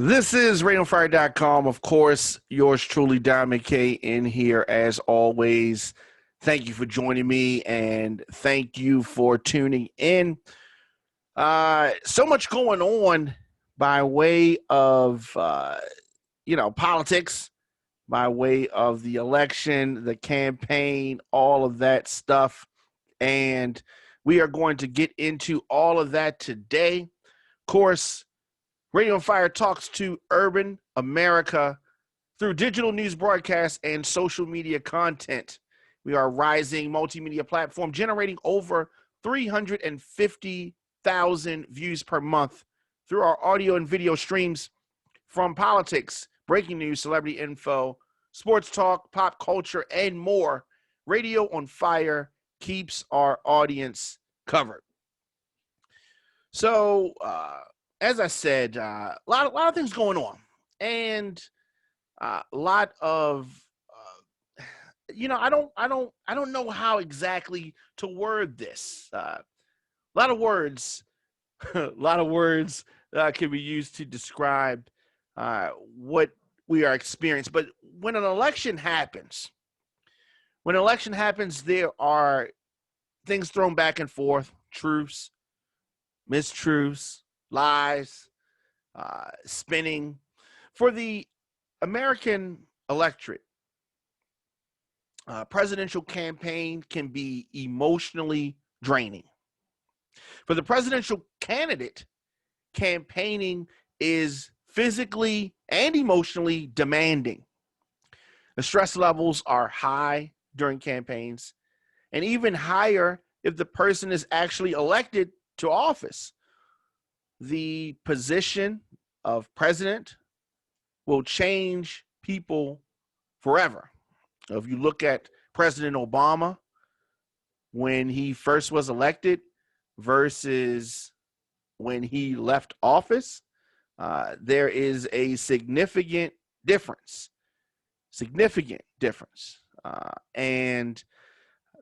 This is RadioFire.com. Of course, yours truly, Don McKay, in here as always. Thank you for joining me and thank you for tuning in. So much going on by way of, politics, by way of the election, the campaign, all of that stuff. And we are going to get into all of that today. Of course, Radio on Fire talks to urban America through digital news broadcasts and social media content. We are a rising multimedia platform generating over 350,000 views per month through our audio and video streams from politics, breaking news, celebrity info, sports talk, pop culture, and more. Radio on Fire keeps our audience covered. So, as I said, a lot of things going on, and a lot of, I don't know how exactly to word this. A lot of words, a lot of words can be used to describe what we are experiencing. But when an election happens, there are things thrown back and forth, truths, mistruths, lies, spinning. For the American electorate, presidential campaign can be emotionally draining. For the presidential candidate, campaigning is physically and emotionally demanding. The stress levels are high during campaigns, and even higher if the person is actually elected to office. The position of president will change people forever. If you look at President Obama when he first was elected versus when he left office, there is a significant difference. And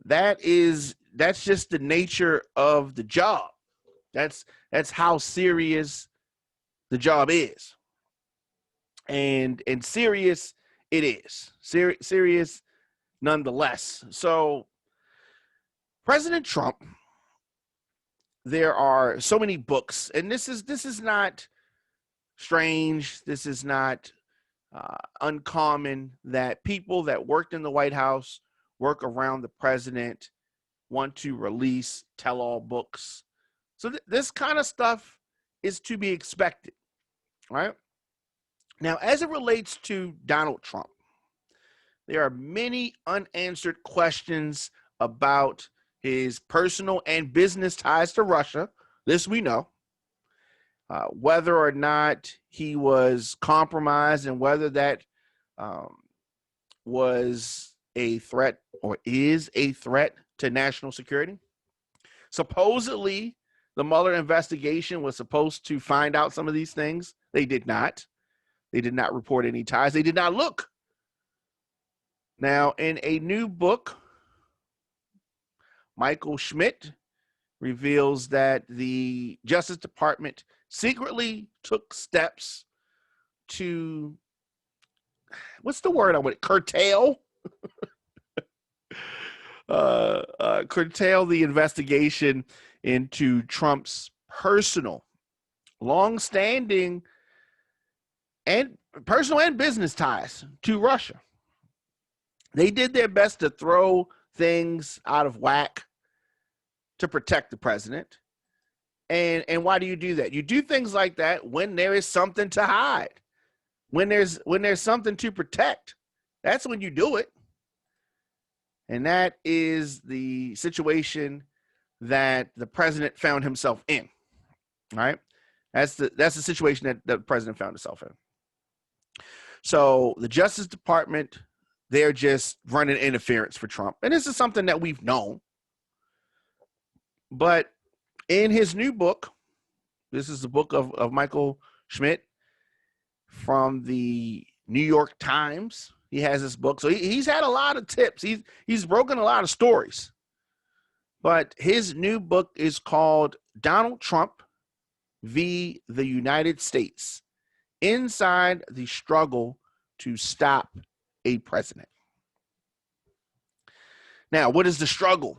that's just the nature of the job. That's how serious the job is, and serious it is. Serious nonetheless. So, President Trump, there are so many books, and this is not strange. This is not uncommon that people that worked in the White House, work around the president, want to release tell-all books. So this kind of stuff is to be expected, right? Now, as it relates to Donald Trump, there are many unanswered questions about his personal and business ties to Russia. This we know. Whether or not he was compromised and whether that was a threat or is a threat to national security. Supposedly, the Mueller investigation was supposed to find out some of these things. They did not. They did not report any ties. They did not look. Now, in a new book, Michael Schmidt reveals that the Justice Department secretly took steps to, what's the word I want? Curtail? Curtail the investigation into Trump's personal, long-standing, and personal and business ties to Russia. They did their best to throw things out of whack to protect the president. And why do you do that? You do things like that when there is something to hide, when there's something to protect. That's when you do it. And that is the situation that the president found himself in, right? That's the situation that the president found himself in. So the Justice Department, they're just running interference for Trump. And this is something that we've known. But in his new book, this is the book of Michael Schmidt from the New York Times. He has this book. So he's had a lot of tips. He's broken a lot of stories. But his new book is called Donald Trump v. the United States inside the struggle to stop a president. Now, what is the struggle?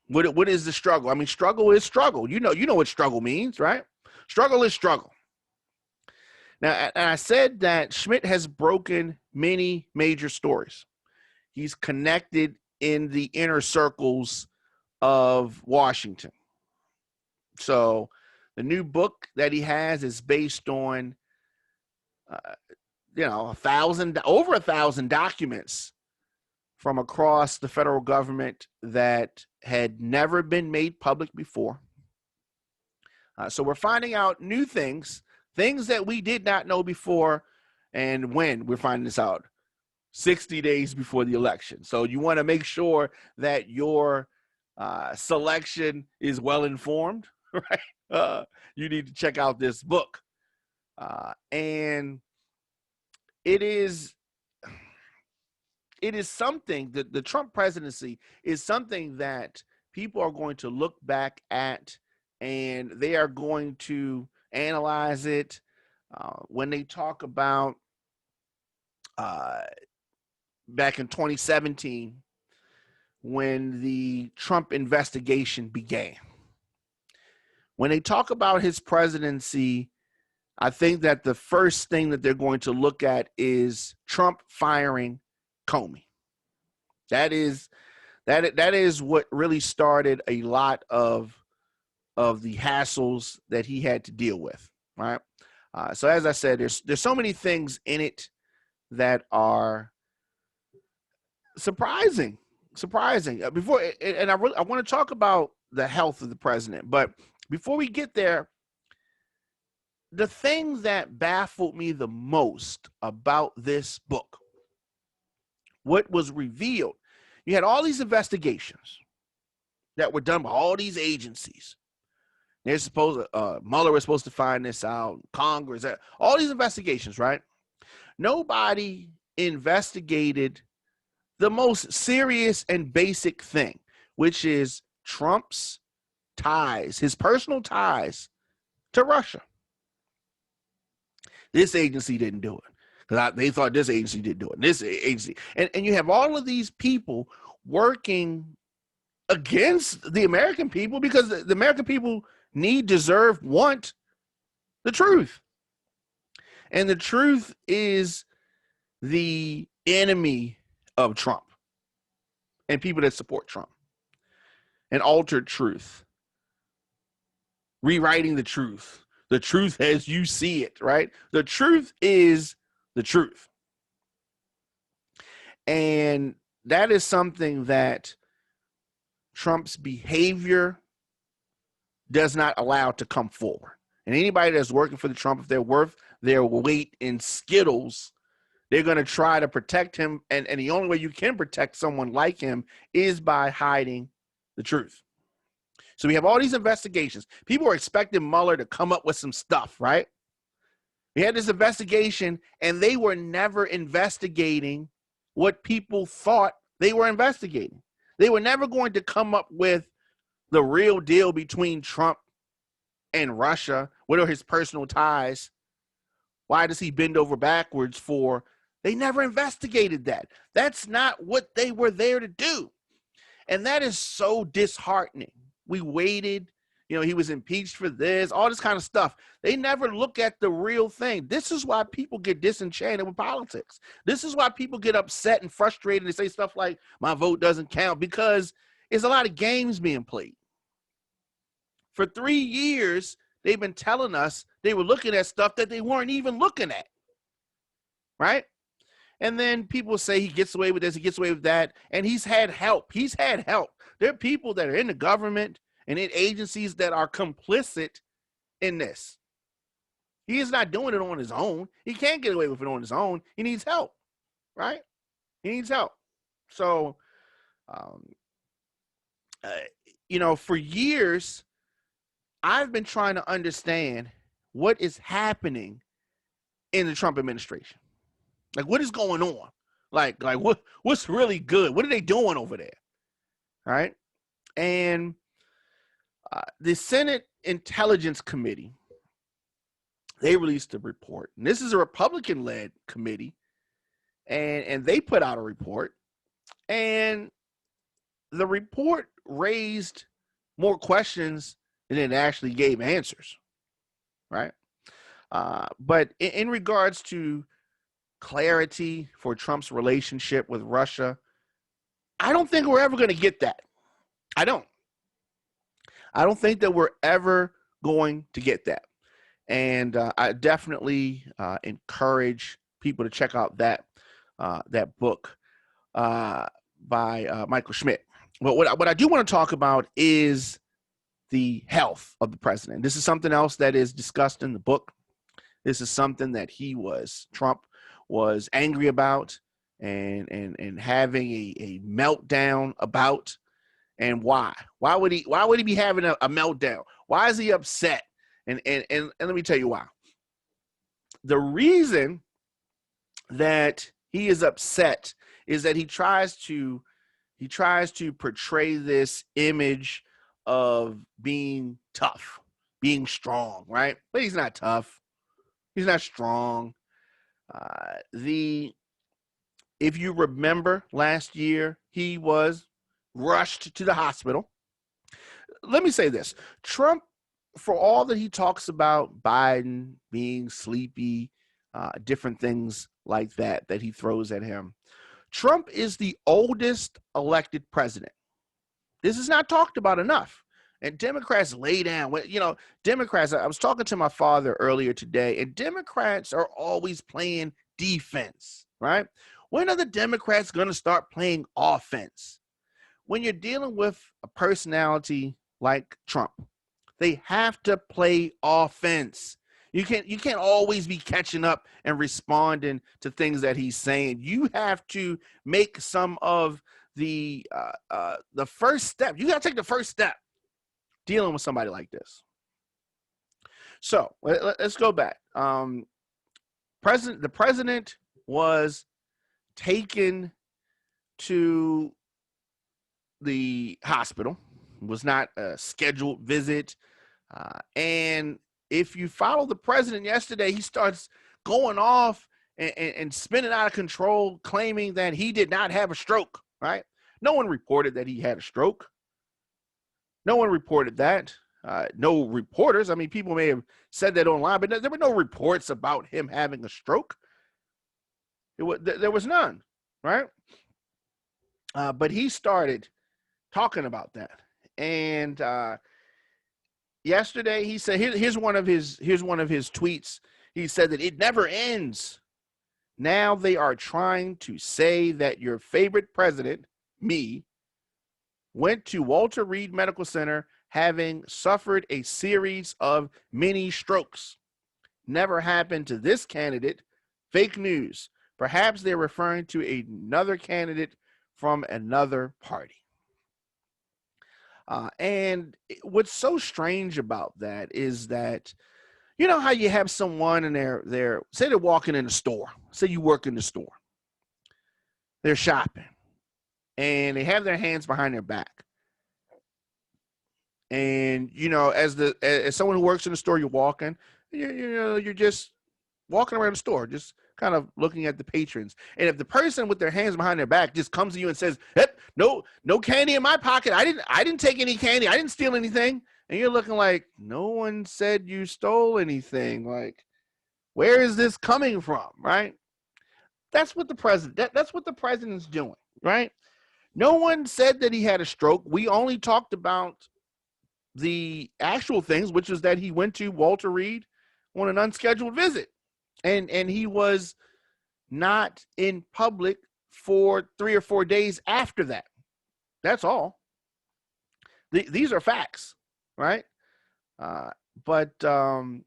What is the struggle? I mean, struggle is struggle. You know what struggle means, right? Struggle is struggle. Now, and I said that Schmidt has broken many major stories. He's connected in the inner circles of Washington. So the new book that he has is based on, over 1,000 documents from across the federal government that had never been made public before. So we're finding out new things that we did not know before. And when we're finding this out, 60 days before the election. So you want to make sure that your selection is well informed, right? You need to check out this book. And it is something that the Trump presidency is something that people are going to look back at, and they are going to analyze it when they talk about back in 2017 when the Trump investigation began. When they talk about his presidency, I think that the first thing that they're going to look at is Trump firing Comey. That is what really started a lot of the hassles that he had to deal with, right? So as I said, there's so many things in it that are surprising. Before, and I want to talk about the health of the president, but before we get there, the thing that baffled me the most about this book, what was revealed, you had all these investigations that were done by all these agencies. They're supposed Mueller was supposed to find this out, Congress, all these investigations, right? Nobody investigated the most serious and basic thing, which is Trump's ties, his personal ties to Russia. This agency didn't do it because they thought this agency didn't do it. This agency, and you have all of these people working against the American people because the American people deserve, want the truth. And the truth is the enemy of Trump and people that support Trump. An altered truth. Rewriting the truth as you see it, right? The truth is the truth. And that is something that Trump's behavior does not allow to come forward. And anybody that's working for the Trump, if they're worth their weight in Skittles, they're going to try to protect him. And the only way you can protect someone like him is by hiding the truth. So we have all these investigations. People were expecting Mueller to come up with some stuff, right? We had this investigation, and they were never investigating what people thought they were investigating. They were never going to come up with the real deal between Trump and Russia. What are his personal ties? Why does he bend over backwards for? They never investigated that. That's not what they were there to do. And that is so disheartening. We waited, he was impeached for this, all this kind of stuff. They never look at the real thing. This is why people get disenchanted with politics. This is why people get upset and frustrated and say stuff like, my vote doesn't count, because there's a lot of games being played. For 3 years, they've been telling us they were looking at stuff that they weren't even looking at, right? And then people say he gets away with this, he gets away with that, and he's had help. There are people that are in the government and in agencies that are complicit in this. He is not doing it on his own. He can't get away with it on his own. He needs help, right? He needs help. So, for years, I've been trying to understand what is happening in the Trump administration. Like, what is going on? Like what's really good? What are they doing over there? Right? And the Senate Intelligence Committee They released a report, and this is a Republican-led committee, and they put out a report, and the report raised more questions than it actually gave answers, right? But in regards to clarity for Trump's relationship with Russia, I don't think we're ever going to get that. I don't. I don't think that we're ever going to get that. And I definitely encourage people to check out that book by Michael Schmidt. But what I do want to talk about is the health of the president. This is something else that is discussed in the book. This is something that Trump was angry about and having a meltdown about. And why? Why would he be having a meltdown? Why is he upset? And let me tell you why. The reason that he is upset is that he tries to portray this image of being tough, being strong, right? But he's not tough. He's not strong. If you remember last year, he was rushed to the hospital. Let me say this. Trump, for all that he talks about Biden being sleepy, different things like that he throws at him, Trump is the oldest elected president. This is not talked about enough. And Democrats lay down. Democrats, I was talking to my father earlier today, and Democrats are always playing defense, right? When are the Democrats going to start playing offense? When you're dealing with a personality like Trump, they have to play offense. You can't always be catching up and responding to things that he's saying. You have to make some of the first step. You got to take the first step dealing with somebody like this. So let's go back. The president was taken to the hospital. It was not a scheduled visit. And if you follow the president yesterday, he starts going off and spinning out of control, claiming that he did not have a stroke, right? No one reported that he had a stroke. No one reported that. No reporters. I mean, people may have said that online, but there were no reports about him having a stroke. There was none, right? But he started talking about that. And yesterday he said, here's one of his tweets. He said that it never ends. Now they are trying to say that your favorite president, me, went to Walter Reed Medical Center having suffered a series of mini strokes. Never happened to this candidate. Fake news. Perhaps they're referring to another candidate from another party. And what's so strange about that is that, you know how you have someone and they're say they're walking in a store. Say you work in the store. They're shopping. And they have their hands behind their back. And, as someone who works in the store, you're walking, you're just walking around the store, just kind of looking at the patrons. And if the person with their hands behind their back just comes to you and says, hey, no candy in my pocket. I didn't take any candy. I didn't steal anything. And you're looking like, no one said you stole anything. Like, where is this coming from? Right. That's what the president's doing. Right. No one said that he had a stroke. We only talked about the actual things, which is that he went to Walter Reed on an unscheduled visit. And he was not in public for 3 or 4 days after that. That's all. These are facts, right? But Trump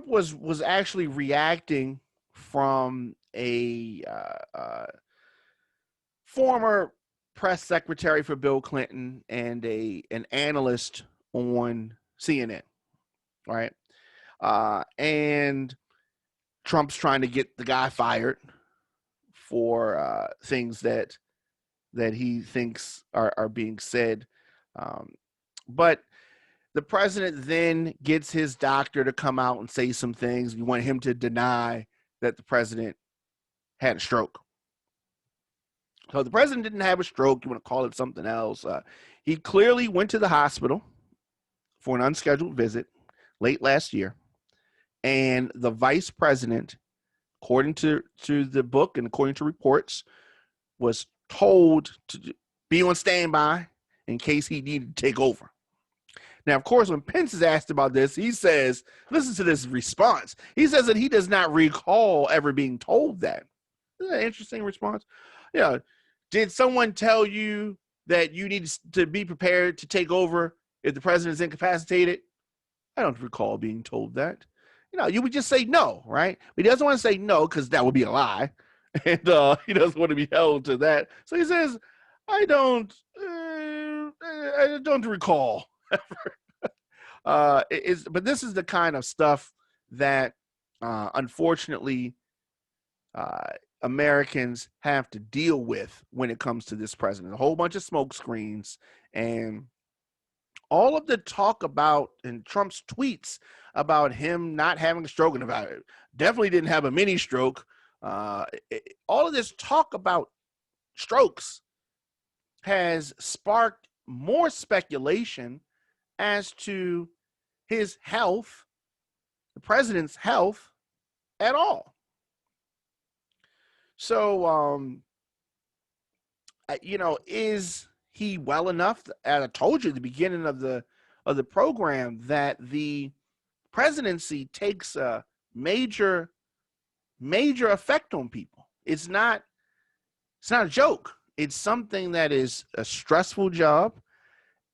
was actually reacting from a former press secretary for Bill Clinton and an analyst on CNN, right? And Trump's trying to get the guy fired for things that he thinks are being said. But The president then gets his doctor to come out and say some things. We want him to deny that the president had a stroke. So the president didn't have a stroke. You want to call it something else. He clearly went to the hospital for an unscheduled visit late last year. And the vice president, according to the book and according to reports, was told to be on standby in case he needed to take over. Now, of course, when Pence is asked about this, he says, listen to this response. He says that he does not recall ever being told that. Isn't that an interesting response? Yeah. Did someone tell you that you need to be prepared to take over if the president is incapacitated? I don't recall being told that. You would just say no, right? But he doesn't want to say no because that would be a lie. And he doesn't want to be held to that. So he says, I don't recall. But this is the kind of stuff that, unfortunately, Americans have to deal with when it comes to this president. A whole bunch of smoke screens and all of the talk about and Trump's tweets about him not having a stroke and about it definitely didn't have a mini stroke. All of this talk about strokes has sparked more speculation as to his health, the president's health at all. So, is he well enough? As I told you at the beginning of the program, that the presidency takes a major effect on people. It's not a joke. It's something that is a stressful job,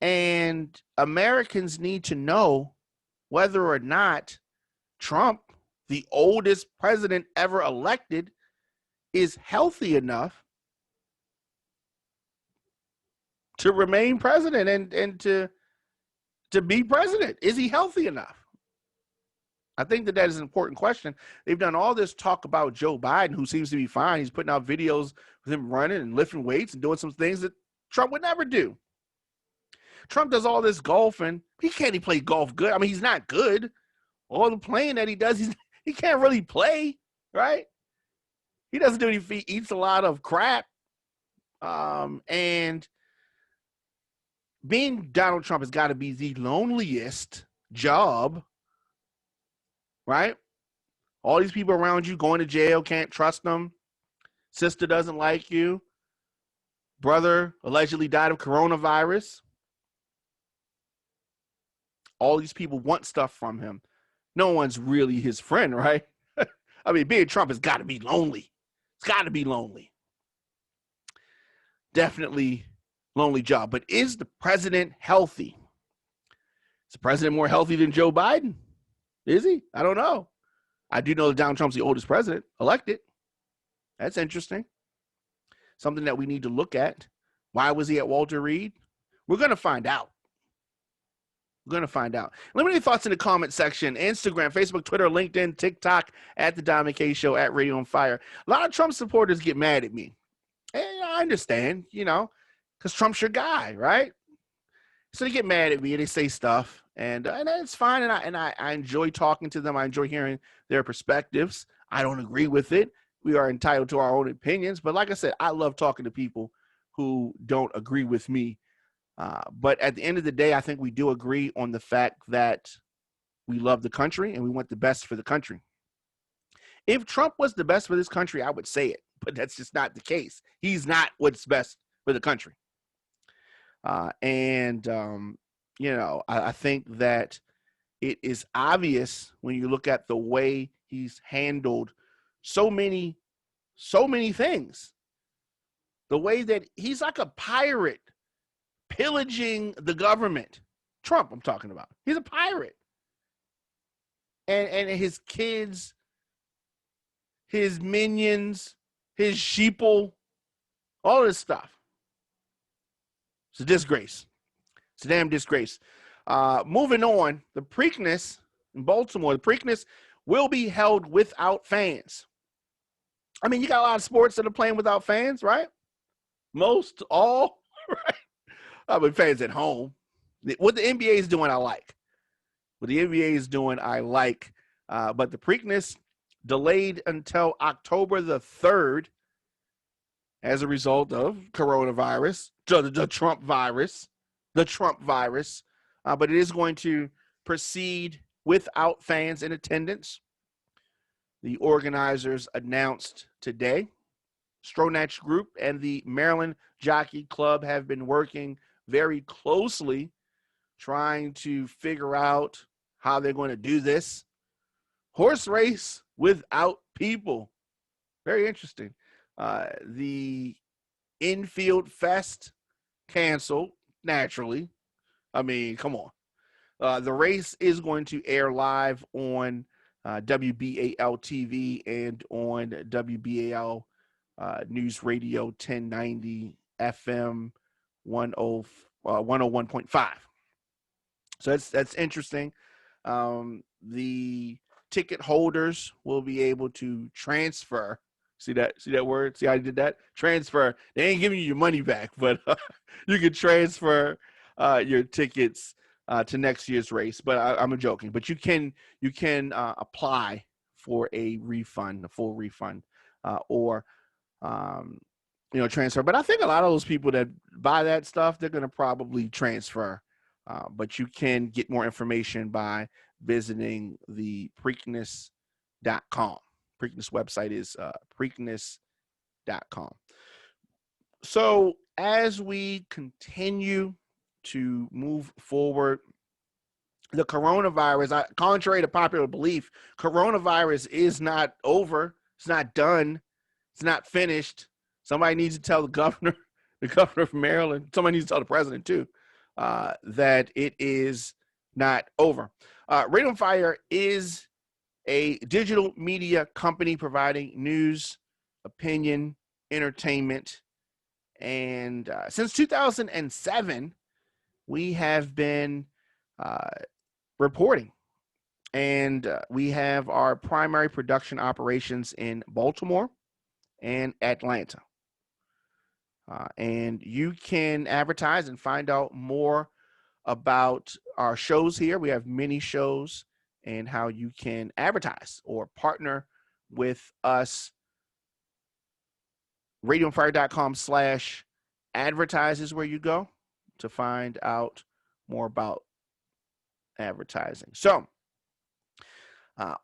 and Americans need to know whether or not Trump, the oldest president ever elected, is healthy enough to remain president and to be president. Is he healthy enough? I think that is an important question. They've done all this talk about Joe Biden, who seems to be fine. He's putting out videos with him running and lifting weights and doing some things that Trump would never do. Trump does all this golfing. He can't play golf good. I mean, he's not good. All the playing that he does, he can't really play, right? He doesn't do anything. He eats a lot of crap. And being Donald Trump has got to be the loneliest job, right? All these people around you going to jail, can't trust them. Sister doesn't like you. Brother allegedly died of coronavirus. All these people want stuff from him. No one's really his friend, right? I mean, being Trump has got to be lonely. It's got to be lonely. Definitely lonely job. But is the president healthy? Is the president more healthy than Joe Biden? Is he? I don't know. I do know that Donald Trump's the oldest president elected. That's interesting. Something that we need to look at. Why was he at Walter Reed? We're going to find out. Let me know your thoughts in the comment section. Instagram, Facebook, Twitter, LinkedIn, TikTok, at The Diamond K Show, at Radio on Fire. A lot of Trump supporters get mad at me. And I understand, because Trump's your guy, right? So they get mad at me and they say stuff. And it's fine. And I enjoy talking to them. I enjoy hearing their perspectives. I don't agree with it. We are entitled to our own opinions. But like I said, I love talking to people who don't agree with me. But at the end of the day, I think we do agree on the fact that we love the country and we want the best for the country. If Trump was the best for this country, I would say it, but that's just not the case. He's not what's best for the country. I think that it is obvious when you look at the way he's handled so many things. The way that he's like a pirate pillaging the government. Trump, I'm talking about. He's a pirate. And his kids, his minions, his sheeple, all this stuff. It's a disgrace. It's a damn disgrace. Moving on, the Preakness in Baltimore, the Preakness will be held without fans. I mean, you got a lot of sports that are playing without fans, right? Most, all, right? I mean, fans at home. What the NBA is doing, I like. what the NBA is doing, I like. But the Preakness delayed until October the 3rd as a result of coronavirus, the Trump virus, but it is going to proceed without fans in attendance. The organizers announced today. Stronach Group and the Maryland Jockey Club have been working very closely trying to figure out how they're going to do this. Horse race without people. Very interesting. The infield fest canceled, naturally. I mean, come on. The race is going to air live on WBAL TV and on WBAL News Radio 1090 FM 101.5. So that's interesting. The ticket holders will be able to transfer. See that word? See how I did that? Transfer. They ain't giving you your money back, but you can transfer your tickets to next year's race. But I'm joking. But you can apply for a refund, a full refund, or transfer. But I think a lot of those people that buy that stuff, they're going to probably transfer. But you can get more information by visiting the Preakness.com. Preakness website is Preakness.com. So as we continue to move forward, the coronavirus, contrary to popular belief, coronavirus is not over. It's not done. It's not finished. Somebody needs to tell the governor of Maryland, somebody needs to tell the president too, that it is not over. Radio on Fire is a digital media company providing news, opinion, entertainment. And since 2007, we have been reporting. And we have our primary production operations in Baltimore and Atlanta. And you can advertise and find out more about our shows here. We have many shows and how you can advertise or partner with us. RadioonFire.com/advertise is where you go to find out more about advertising. So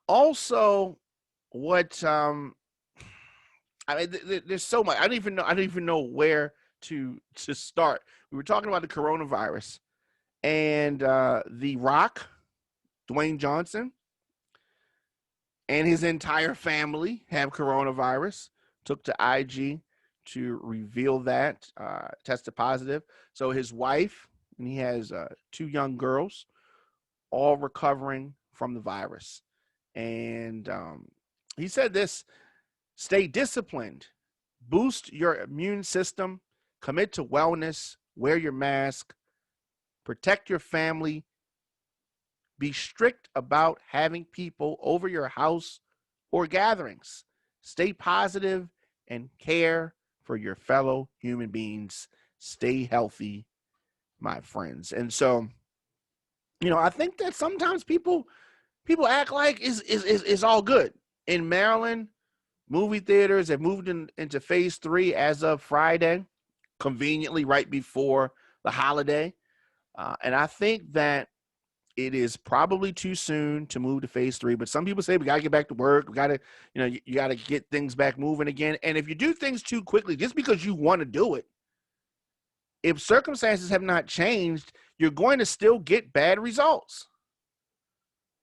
also what there's so much. I don't even know where to start. We were talking about the coronavirus and The Rock, Dwayne Johnson, and his entire family have coronavirus. Took to IG to reveal that, tested positive. So his wife, and he has 2 young girls, all recovering from the virus. And he said this: stay disciplined, boost your immune system, commit to wellness, wear your mask, protect your family, be strict about having people over your house or gatherings, stay positive and care for your fellow human beings. Stay healthy, my friends. And so, I think that sometimes people act like it's all good. In Maryland, movie theaters have moved into phase 3 as of Friday, conveniently right before the holiday. And I think that it is probably too soon to move to phase 3, but some people say we got to get back to work. We got to, you got to get things back moving again. And if you do things too quickly, just because you want to do it, if circumstances have not changed, you're going to still get bad results.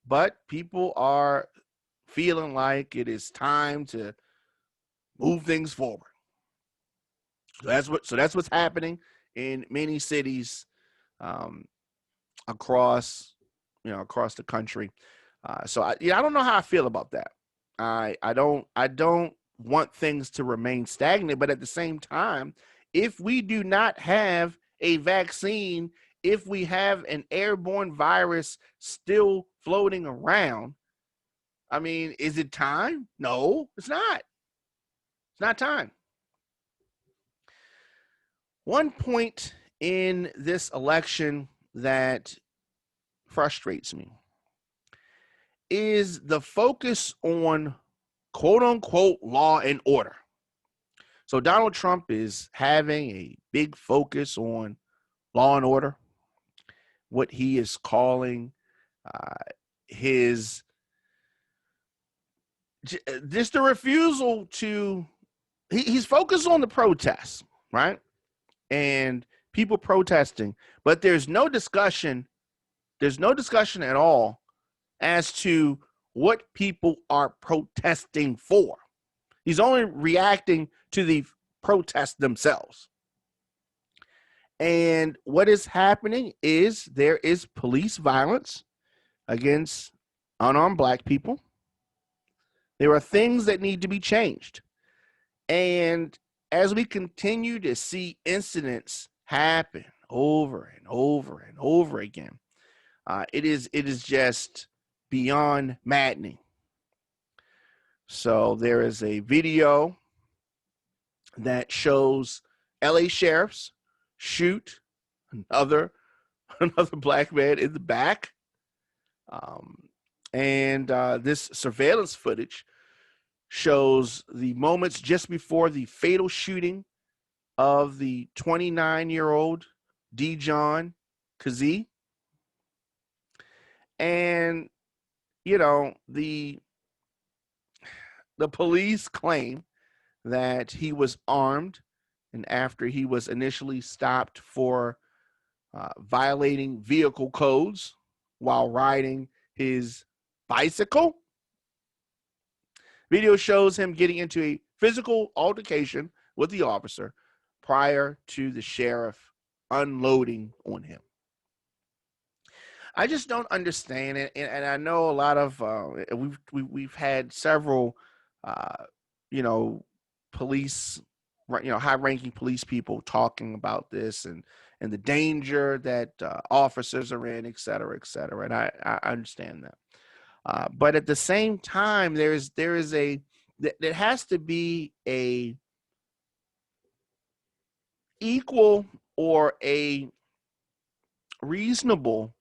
But people are feeling like it is time to move things forward. So that's what's happening in many cities across the country. So I don't know how I feel about that. I don't want things to remain stagnant, but at the same time, if we do not have a vaccine, if we have an airborne virus still floating around, I mean, is it time? No, it's not. It's not time. One point in this election that frustrates me is the focus on quote unquote law and order. So Donald Trump is having a big focus on law and order, what he is calling his just the refusal to he's focused on the protests, right? And people protesting, but there's no discussion at all as to what people are protesting for. He's only reacting to the protests themselves. And what is happening is there is police violence against unarmed Black people. There are things that need to be changed. And as we continue to see incidents happen over and over and over again, it is just beyond maddening. So there is a video that shows LA sheriffs shoot another Black man in the back. And this surveillance footage shows the moments just before the fatal shooting of the 29-year-old Dijon Kizzee. And, you know, the police claim that he was armed, and after he was initially stopped for violating vehicle codes while riding his bicycle. Video shows him getting into a physical altercation with the officer prior to the sheriff unloading on him. I just don't understand it, and I know a lot of we've had several police, high-ranking police people talking about this and the danger that officers are in, et cetera, and I understand that. But at the same time, there has to be a equal or a reasonable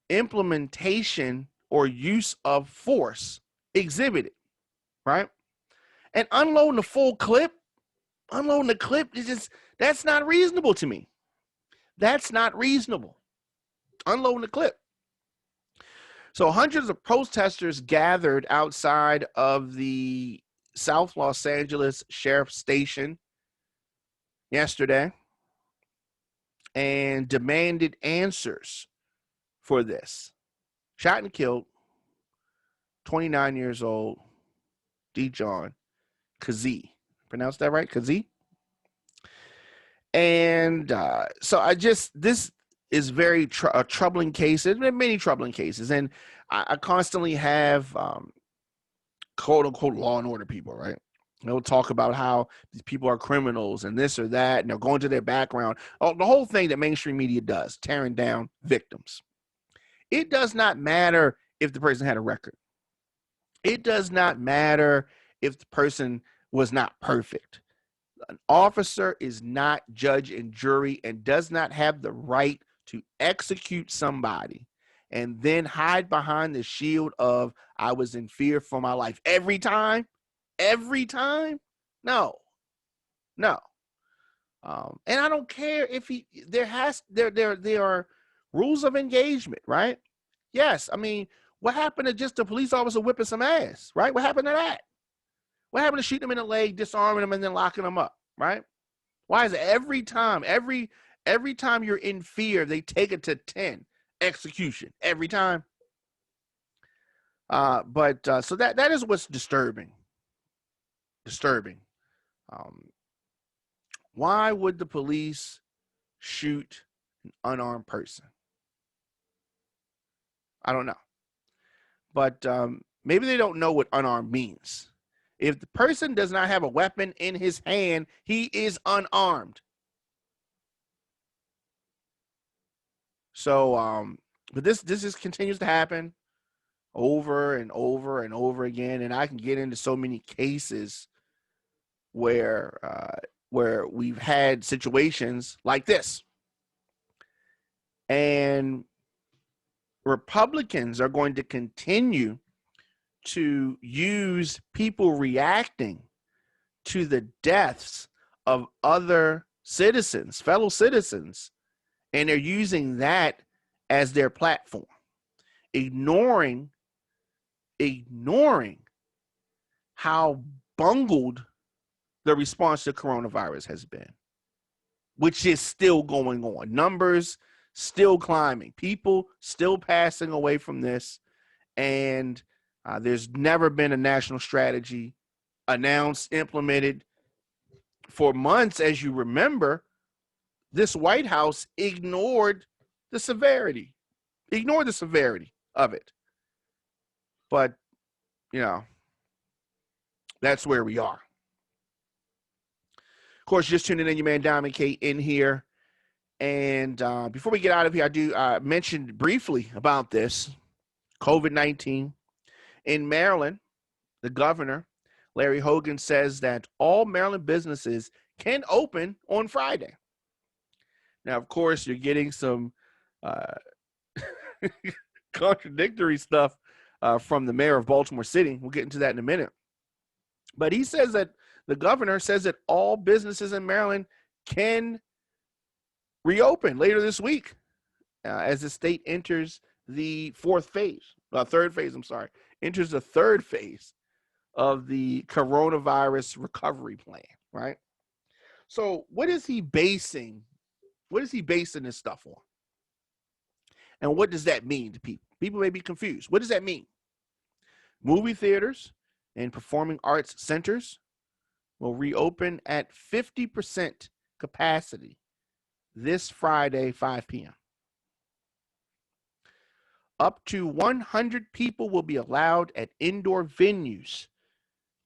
implementation or use of force exhibited, right? And unloading the clip is just, that's not reasonable to me. That's not reasonable. Unloading the clip. So hundreds of protesters gathered outside of the South Los Angeles Sheriff's Station yesterday and demanded answers for this. Shot and killed 29 years old Dijon Kizzee. Pronounced that right? Kizzee? And so this is very a troubling case. There's been many troubling cases. And I constantly have quote unquote law and order people, right? They'll talk about how these people are criminals and this or that, and they'll go into their background. Oh, the whole thing that mainstream media does, tearing down victims. It does not matter if the person had a record. It does not matter if the person was not perfect. An officer is not judge and jury and does not have the right to execute somebody and then hide behind the shield of I was in fear for my life every time. No. And I don't care if there are rules of engagement, right? Yes. I mean, what happened to just a police officer whipping some ass, right? What happened to that? What happened to shooting him in the leg, disarming him, and then locking him up, right? Why is it every time you're in fear, they take it to 10 execution every time? But so that is what's disturbing. Why would the police shoot an unarmed person? I don't know. But maybe they don't know what unarmed means. If the person does not have a weapon in his hand, he is unarmed. So, but this just continues to happen over and over and over again, and I can get into so many cases where we've had situations like this, and Republicans are going to continue to use people reacting to the deaths of other citizens, fellow citizens, and they're using that as their platform, ignoring how bungled the response to coronavirus has been, which is still going on. Numbers still climbing, people still passing away from this, and there's never been a national strategy announced, implemented. For months, as you remember, this White House ignored the severity of it. But, that's where we are. Of course, just tuning in, your man Diamond K in here. And before we get out of here, I do mention briefly about this COVID-19. In Maryland, the governor, Larry Hogan, says that all Maryland businesses can open on Friday. Now, of course, you're getting some contradictory stuff from the mayor of Baltimore City. We'll get into that in a minute. But he says that the governor says that all businesses in Maryland can reopen later this week as the state enters the third phase, enters the third phase of the coronavirus recovery plan, right? So what is he basing this stuff on? And what does that mean to people? People may be confused. What does that mean? Movie theaters and performing arts centers will reopen at 50% capacity this Friday, 5 p.m. Up to 100 people will be allowed at indoor venues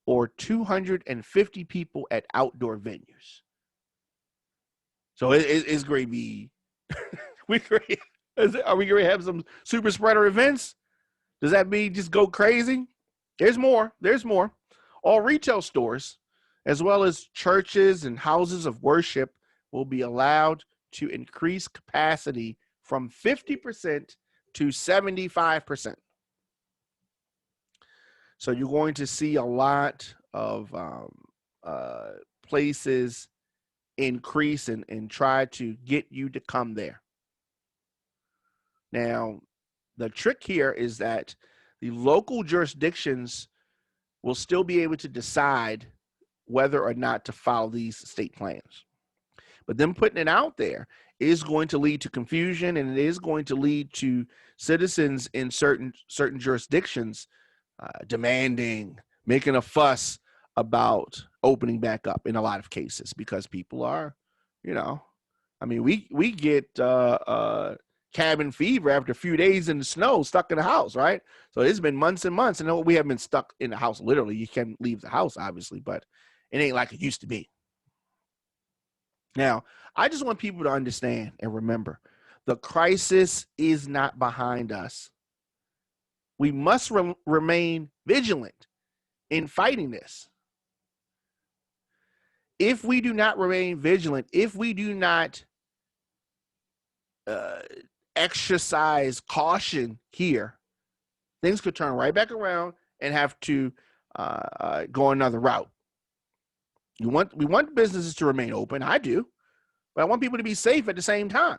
or 250 people at outdoor venues. So it's going to be, are we going to have some super spreader events? Does that mean just go crazy? There's more. All retail stores, as well as churches and houses of worship, will be allowed to increase capacity from 50% to 75%. So you're going to see a lot of places increase and try to get you to come there. Now, the trick here is that the local jurisdictions will still be able to decide whether or not to follow these state plans. But them putting it out there is going to lead to confusion, and it is going to lead to citizens in certain jurisdictions making a fuss about opening back up in a lot of cases, because people are, we get cabin fever after a few days in the snow, stuck in the house, right? So it's been months and months, and we have been stuck in the house. Literally, you can't leave the house, obviously, but it ain't like it used to be. Now, I just want people to understand and remember, the crisis is not behind us. We must remain vigilant in fighting this. If we do not remain vigilant, if we do not exercise caution here, things could turn right back around and have to go another route. We want businesses to remain open. I do, but I want people to be safe at the same time.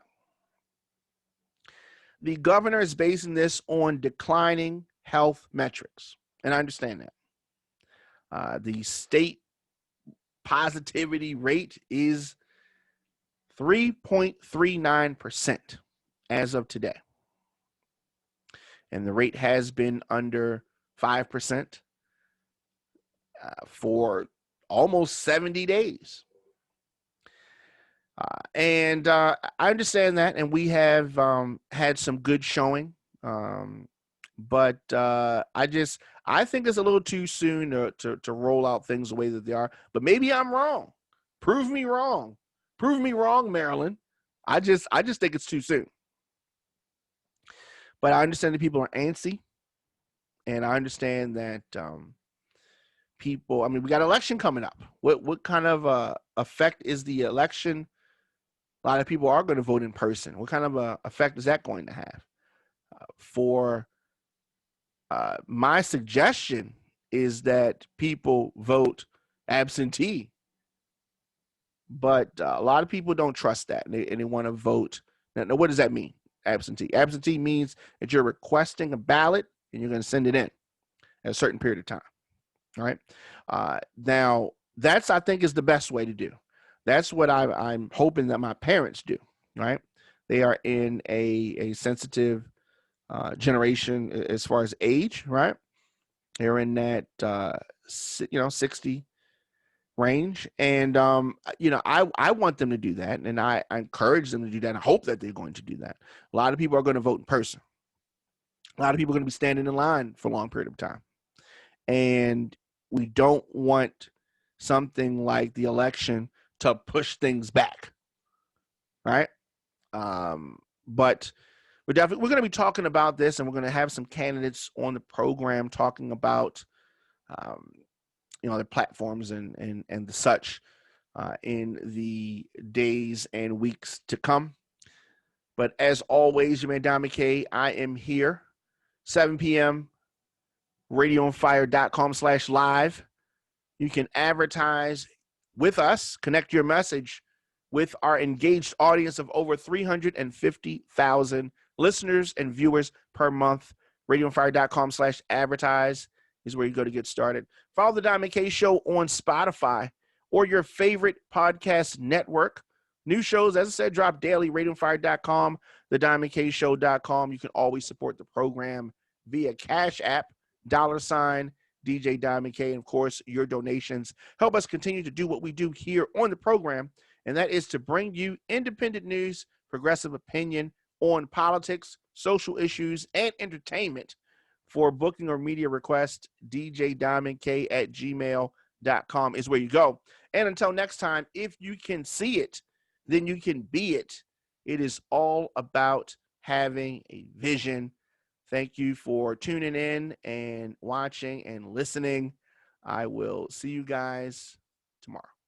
The governor is basing this on declining health metrics, and I understand that. The state positivity rate is 3.39% as of today. And the rate has been under 5% for almost 70 days. And I understand that, and we have had some good showing. But I think it's a little too soon to roll out things the way that they are. But maybe I'm wrong. Prove me wrong. Prove me wrong, Maryland. I just think it's too soon. But I understand that people are antsy, and I understand that people. I mean, we got an election coming up. What kind of effect is the election? A lot of people are going to vote in person. What kind of effect is that going to have? For my suggestion is that people vote absentee, but a lot of people don't trust that, and they want to vote. Now, what does that mean? Absentee. Absentee means that you're requesting a ballot and you're going to send it in at a certain period of time. All right. Now, that's, I think, is the best way to do. That's what I'm hoping that my parents do. Right. They are in a sensitive generation as far as age. Right. They're in that 60 range, and I want them to do that, and I encourage them to do that. I hope that they're going to do that. A lot of people are going to vote in person. A lot of people are going to be standing in line for a long period of time, and we don't want something like the election to push things back, right? But we're going to be talking about this, and we're going to have some candidates on the program talking about the platforms and the such in the days and weeks to come. But as always, your man Don McKay, I am here, 7 p.m., radioonfire.com/live. You can advertise with us, connect your message with our engaged audience of over 350,000 listeners and viewers per month. radioonfire.com/advertise is where you go to get started. Follow the Don McKay Show on Spotify or your favorite podcast network. New shows, as I said, drop daily. radioonfire.com, thedonmckShow.com. You can always support the program via Cash App, $ DJ Don McKay. And of course, your donations help us continue to do what we do here on the program, and that is to bring you independent news, progressive opinion on politics, social issues, and entertainment. For booking or media request, djdiamondk@gmail.com is where you go. And until next time, if you can see it, then you can be it. It is all about having a vision. Thank you for tuning in and watching and listening. I will see you guys tomorrow.